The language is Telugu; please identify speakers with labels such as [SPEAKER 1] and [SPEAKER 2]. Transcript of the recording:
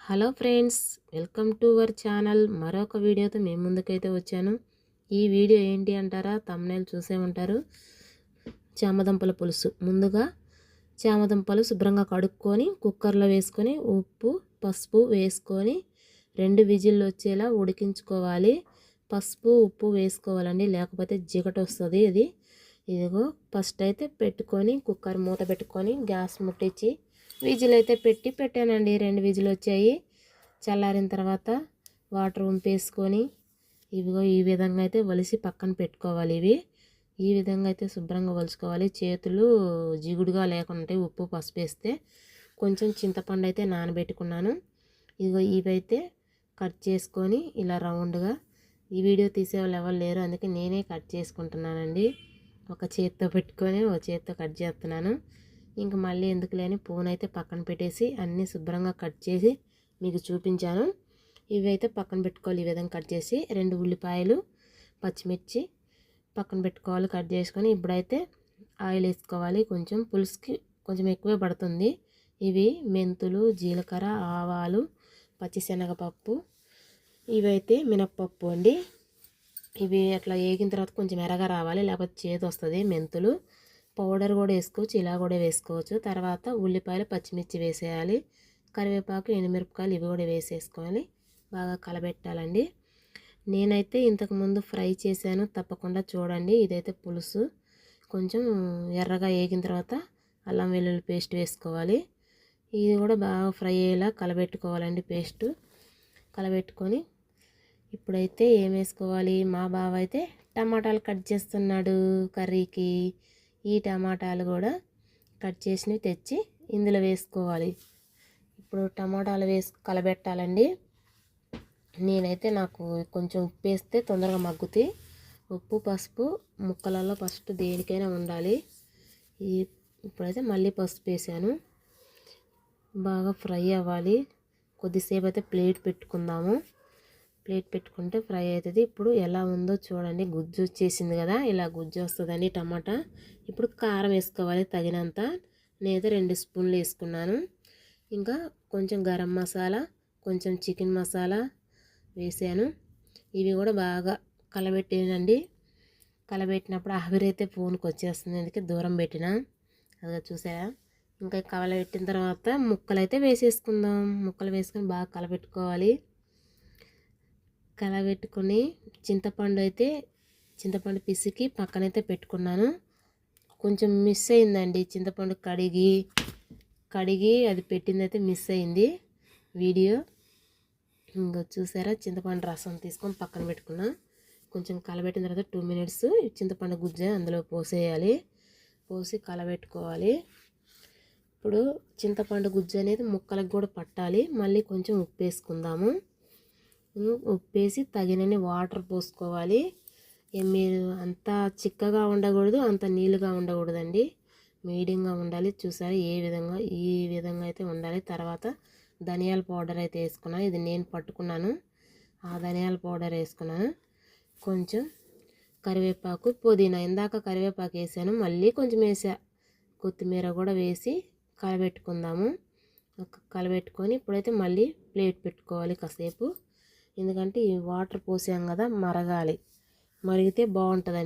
[SPEAKER 1] Hello friends, welcome to our channel. మరొక వీడియోతో మేము ముందుకైతే వచ్చాను. ఈ వీడియో ఏంటి అంటారా? థంబ్నెయిల్ చూసే ఉంటారు. చామదుంపల పులుసు. ముందుగా చామదుంపలు శుభ్రంగా కడుక్కొని కుక్కర్లో వేసుకొని ఉప్పు పసుపు వేసుకొని 2 విజిల్లు వచ్చేలా ఉడికించుకోవాలి. పసుపు ఉప్పు వేసుకోవాలండి, లేకపోతే జిగట వస్తుంది. ఇదిగో ఫస్ట్ అయితే పెట్టుకొని కుక్కర్ మూత పెట్టుకొని గ్యాస్ ముట్టించి విజిల్ అయితే పెట్టానండి. 2 విజిల్ వచ్చాయి. చల్లారిన తర్వాత వాటర్ వంపేసుకొని ఇవిగో ఈ విధంగా అయితే వలిసి పక్కన పెట్టుకోవాలి. ఈ విధంగా అయితే శుభ్రంగా వలుచుకోవాలి. చేతులు జిగుడుగా లేకుండా ఉప్పు పసుపు వేస్తే. కొంచెం చింతపండు అయితే నానబెట్టుకున్నాను. ఇదిగో ఇవైతే కట్ చేసుకొని ఇలా రౌండ్గా. ఈ వీడియో తీసేవాళ్ళు ఎవరు లేరు, అందుకే నేనే కట్ చేసుకుంటున్నానండి. ఒక చేత్తో పెట్టుకొని ఒక చేత్తో కట్ చేస్తున్నాను. ఇంక మళ్ళీ ఎందుకు లేని పూన్ అయితే పక్కన పెట్టేసి అన్నీ శుభ్రంగా కట్ చేసి మీకు చూపించాను. ఇవైతే పక్కన పెట్టుకోవాలి. ఈ విధంగా కట్ చేసి 2 ఉల్లిపాయలు పచ్చిమిర్చి పక్కన పెట్టుకోవాలి కట్ చేసుకొని. ఇప్పుడైతే ఆయిల్ వేసుకోవాలి. కొంచెం పులుసుకి కొంచెం ఎక్కువే పడుతుంది. ఇవి మెంతులు, జీలకర్ర, ఆవాలు, పచ్చిశనగపప్పు, ఇవైతే మినప్పప్పు అండి. ఇవి అట్లా వేగిన తర్వాత కొంచెం ఎర్రగా రావాలి, లేకపోతే చేదు వస్తుంది. మెంతులు పౌడర్ కూడా వేసుకోవచ్చు, ఇలా కూడా వేసుకోవచ్చు. తర్వాత ఉల్లిపాయలు పచ్చిమిర్చి వేసేయాలి. కరివేపాకు ఎండుమిరపకాయలు ఇవి కూడా వేసేసుకోవాలి. బాగా కలబెట్టాలండి. నేనైతే ఇంతకుముందు ఫ్రై చేశాను, తప్పకుండా చూడండి. ఇదైతే పులుసు కొంచెం ఎర్రగా వేగిన తర్వాత అల్లం వెల్లుల్లి పేస్ట్ వేసుకోవాలి. ఇది కూడా బాగా ఫ్రై అయ్యేలా కలబెట్టుకోవాలండి. పేస్టు కలబెట్టుకొని ఇప్పుడైతే ఏం వేసుకోవాలి, మా బావ అయితే టమాటాలు కట్ చేస్తున్నాడు కర్రీకి. ఈ టమాటాలు కూడా కట్ చేసినవి తెచ్చి ఇందులో వేసుకోవాలి. ఇప్పుడు టమాటాలు వేసి కలబెట్టాలండి. నేనైతే నాకు కొంచెం ఉప్పు వేస్తే తొందరగా మగ్గుతాయి. ఉప్పు పసుపు ముక్కలలో ఫస్ట్ దేనికైనా ఉండాలి. ఇప్పుడైతే మళ్ళీ పసుపు వేసాను. బాగా ఫ్రై అవ్వాలి. కొద్దిసేపు అయితే ప్లేట్ పెట్టుకుందాము. ప్లేట్ పెట్టుకుంటే ఫ్రై అవుతుంది. ఇప్పుడు ఎలా ఉందో చూడండి. గుజ్జు వచ్చేసింది కదా, ఇలా గుజ్జు వస్తుందండి టమాటా. ఇప్పుడు కారం వేసుకోవాలి తగినంత. నేనైతే 2 స్పూన్లు వేసుకున్నాను. ఇంకా కొంచెం గరం మసాలా, కొంచెం చికెన్ మసాలా వేసాను. ఇవి కూడా బాగా కలబెట్టేనండి. కలబెట్టినప్పుడు ఆవిరైతే ఫోన్కి వచ్చేస్తుంది, అందుకే దూరం పెట్టిన. అదిగా చూసారా. ఇంకా కలబెట్టిన తర్వాత ముక్కలు అయితే వేసేసుకుందాం. ముక్కలు వేసుకొని బాగా కలబెట్టుకోవాలి. కలబెట్టుకొని చింతపండు పిసికి పక్కనైతే పెట్టుకున్నాను. కొంచెం మిస్ అయిందండి, చింతపండు కడిగి అది పెట్టిందైతే మిస్ అయింది వీడియో. ఇంకా చూసారా, చింతపండు రసం తీసుకొని పక్కన పెట్టుకున్నా. కొంచెం కలబెట్టిన తర్వాత 2 మినిట్స్ చింతపండు గుజ్జు అందులో పోసేయాలి. పోసి కలబెట్టుకోవాలి. ఇప్పుడు చింతపండు గుజ్జు అనేది ముక్కలకు కూడా పట్టాలి. మళ్ళీ కొంచెం ఉప్పు వేసుకుందాము. ఉప్పేసి తగినన్ని వాటర్ పోసుకోవాలి. మీరు అంత చిక్కగా ఉండకూడదు, అంత నీళ్ళుగా ఉండకూడదండి, మీడియంగా ఉండాలి. చూసారు ఈ విధంగా అయితే ఉండాలి. తర్వాత ధనియాల పౌడర్ అయితే వేసుకున్నాను. ఇది నేను పట్టుకున్నాను, ఆ ధనియాల పౌడర్ వేసుకున్నాను. కొంచెం కరివేపాకు పుదీనా, ఇందాక కరివేపాకు వేసాను, మళ్ళీ కొంచెం వేసా. కొత్తిమీర కూడా వేసి కలబెట్టుకుందాము. కలబెట్టుకొని ఇప్పుడైతే మళ్ళీ ప్లేట్ పెట్టుకోవాలి కాసేపు. ఎందుకంటే ఈ వాటర్ పోసాం కదా, మరగాలి. మరిగితే బాగుంటుందండి.